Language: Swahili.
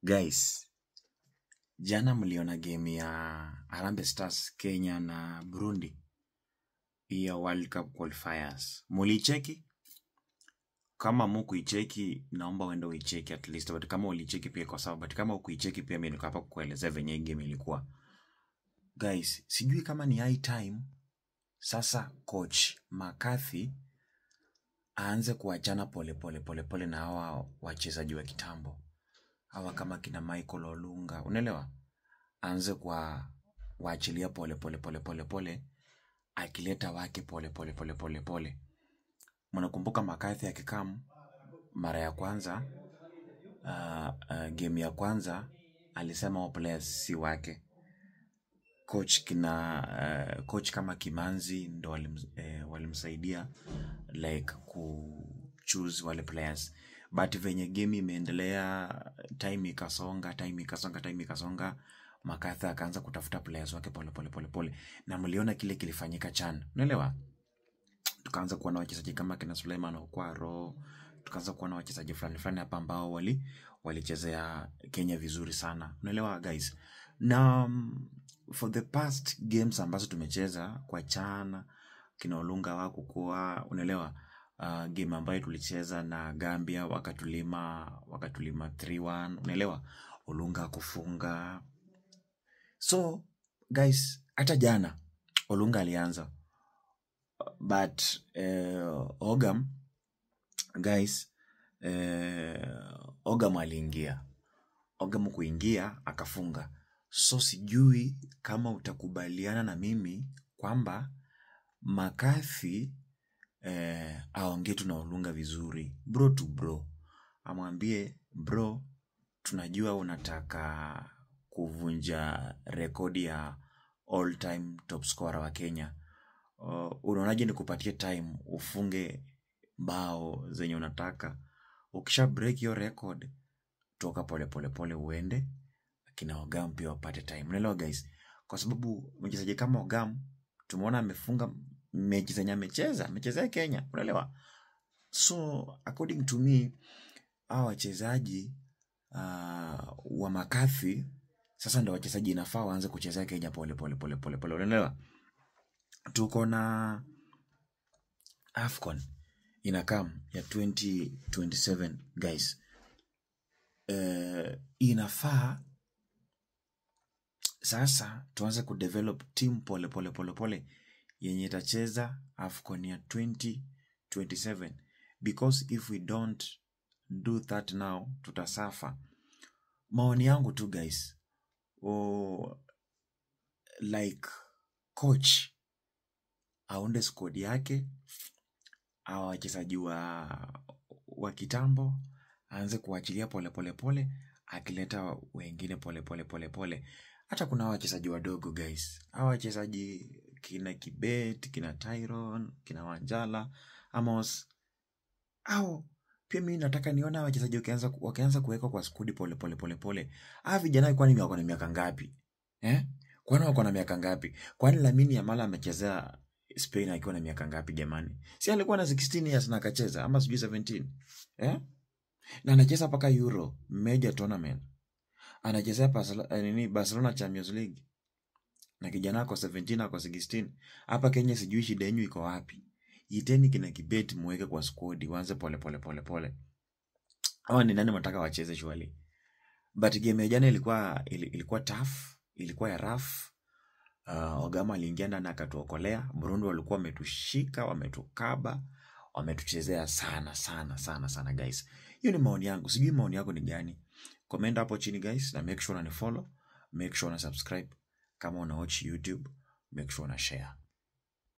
Guys, jana mliona game ya Harambee Stars Kenya na Burundi ya World Cup qualifiers. Mulicheki? Kama mukuicheki naomba uende uicheki at least, but kama ulicheki pia kwa sababu, but kama ukuicheki pia mimi niko hapa kukuelezea venye game ilikuwa. Guys, sijui kama ni high time sasa coach McCarthy aanze kuachana pole na hawa wachezaji wa kitambo. Hawa kama kina Michael Olunga, unaelewa? Aanze kwa waachilia pole akileta wake pole. Mnakumbuka McCarthy akikam mara ya kwanza, game ya kwanza alisema wa players si wake. Coach kama Kimanzi ndo walimsaidia like choose wale players. But venye game imeendelea, time ikasonga, McCarthy akaanza kutafuta players wake pole. Na mliona kile kilifanyika CHAN. Unaelewa? Tukaanza kuona wachezaji kama kina Suleiman Okwaro, tukaanza kuona wachezaji fulani hapa ambao walichezea Kenya vizuri sana. Unaelewa guys? Na for the past games ambazo tumecheza kwa CHAN, kina Olunga hawakuwa, unaelewa? Game ambayo tulicheza na Gambia wakatulima 3-1, unaelewa? Olunga kufunga. So guys, hata jana Olunga alianza, but Ogam guys, Ogam aliingia. Ogam kuingia akafunga. So sijui kama utakubaliana na mimi kwamba McCarthy aongee tu na Olunga vizuri, bro to bro. Amwambie, bro, tunajua unataka kuvunja rekodi ya all time top scorer wa Kenya. Unaonaje nikupatie time ufunge bao zenye unataka? Ukisha break your record, toka pole uende, akina Ogam pia wapate time. Unaelewa guys? Kwa sababu mchezaji kama Ogam tumeona amefunga mechi zenye amecheza Kenya, unaelewa? So according to me, hao wachezaji wa McCarthy sasa ndio wachezaji inafaa waanze kuchezea Kenya pole, unaelewa? Tuko na AFCON inakam ya 2027 guys. Inafaa sasa tuanze kudevelop team pole yenye itacheza AFCON ya 2027, because if we don't do that now tutasafa. Maoni yangu tu guys, like coach aunde squad yake, hawa wachezaji wa kitambo aanze kuachilia pole akileta wengine pole. Hata kuna wachezaji wadogo guys, hawa wachezaji kina Kibet, kina Tyron, kina Wanjala, Amos, au pia mimi nataka niona wachezaji wakianza kuweka kwa squad pole. Hawa vijana kwani wako na miaka ngapi? Kwani wako na miaka ngapi? Kwani Lamine Yamal amechezea Spain akiwa na miaka ngapi jamani? Si alikuwa na 16 years na akacheza, ama sijui 17? Na anacheza paka Euro major tournament. Anachezea Barcelona Champions League. Na kijana ako 17 ako 16. Hapa Kenya sijui shida yenu iko wapi? Iteni kina Kibet muweke kwa squad, waanze pole. Hawa ni nani mtaka wacheze shwali? But game ya jana ilikuwa tough, ilikuwa ya rough. Ogama aliingia ndani akatuokolea. Burundi walikuwa wametushika, wametukaba, wametuchezea sana guys. Hiyo ni maoni yangu. Sijui maoni yako ni gani? Comment hapo chini guys, na make sure una follow, make sure una subscribe. Kama una watch YouTube, make sure una share.